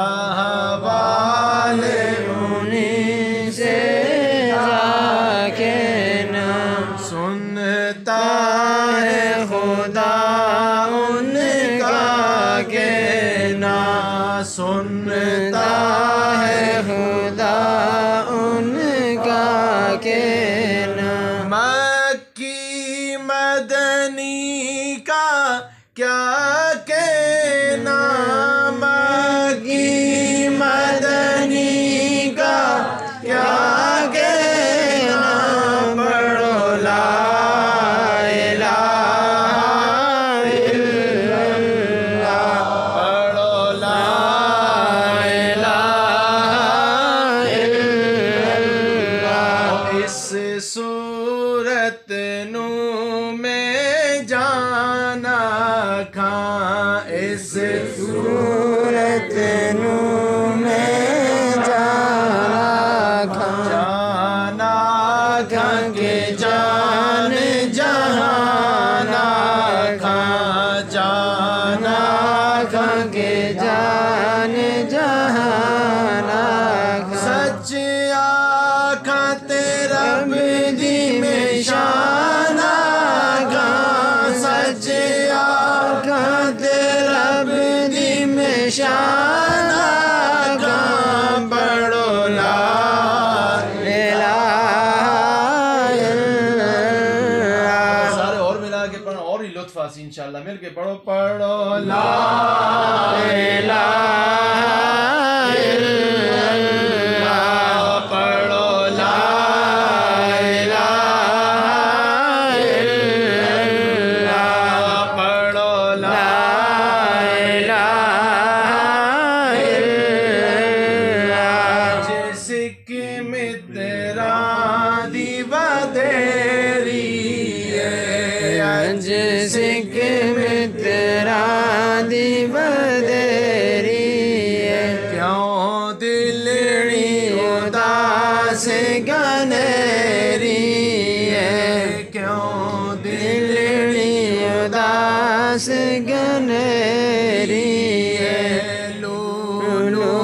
احوال انہیں سے جا کے نہ سنتا ہے خدا ان کا کہنا، سنتا ہے خدا ان کا کہنا۔ مکی مدنی کا کیا کہنا، مکی مدنی کا کیا کہنا، پڑھو لا الہ الا اللہ، پڑھو لا الہ الا اللہ۔ اس صورت نو میں جانا کھاں، اس صورت نو میں جانا کھاں، جانا کھاں کہ جان جہانا کھاں، جانا کھاں کہ جان جہانا کھاں۔ سچ آکھاں تیرا بدی میں شانہ کھاں، سچ آکھاں تیرا بدی میں شانہ کھاں، پڑھو لا الہ الا اللہ۔ سارے اور ملا کے پڑھو، اور ہی لطف آسی انشاءاللہ، مل کے پڑھو، پڑھو لا الہ الا اللہ، پڑھو لا الہ الا اللہ، پڑھو لا الہ الا اللہ۔ جس کی متران دی ودیری ہے، جس کی متران دی ودیری ہے، کیوں دلڑی اداس گنیری ہے، کیوں دلڑی اداس گنیری ہے، لولو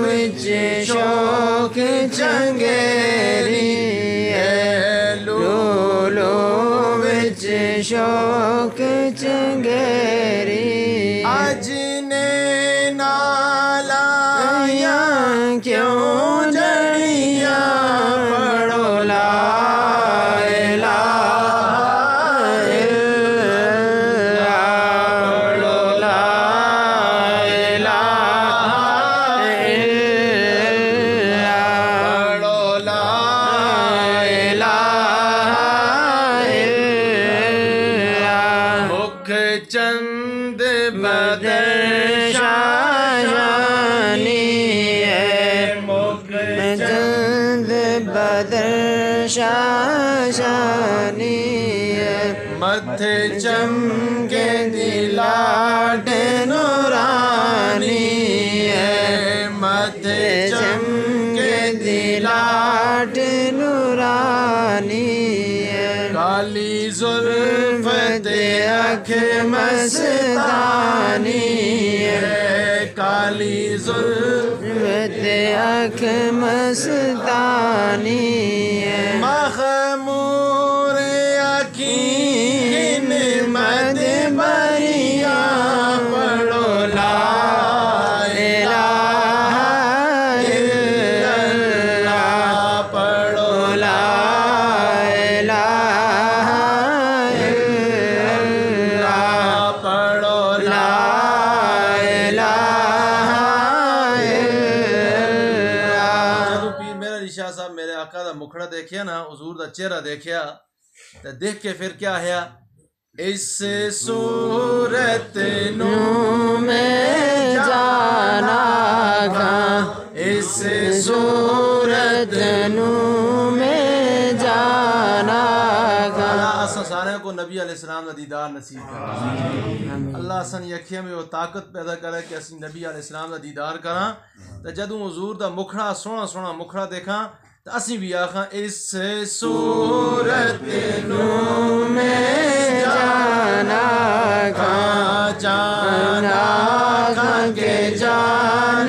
وچ شوق چنگیری ہے، لولو وچ شوق چنگیری، اج نے نالاں کیوں جڑیاں، پڑھو لا الہ الا اللہ، پڑھو لا الہ الا اللہ، پڑھو لا الہ الا اللہ۔ مکھ چند بدر شاشانی ہے، مکھ چند بدر شاشانی ہے، متھے چمکے دلاٹ نورانی ہے، متھے چمکے دلاٹ نورانی ہے، کالی زلف تے اکھ مستانی ہے، کالی زلف تے اکھ مستانی ہے، مخمور یقین مد بریاں، پڑھو لا الہ الا اللہ، پڑھو لا الہ الا اللہ، پڑھو لا الہ الا اللہ۔ جدو پیر میرا علی شاہ صاحب میرے آقا دا مکھڑا دیکھیا نا، حضور دا چہرہ دیکھیا تے دیکھ کے پھر کیا ہے، اس صورت نو میں جانا کھاں، اس صورت نو میں جانا کھاں۔ اساں سارے کو نبی علیہ السلام دا دیدار نصیب کرے، اللہ اساں اکھیاں میں وہ طاقت پیدا کرے کہ اسی نبی علیہ السلام دا دیدار کراں، تے جدوں حضور دا مکھڑا سوہنا سوہنا مکھڑا دیکھاں تے اسی بھی آکھاں اس صورت نو میں جانا کھاں، جانا کھاں کے جان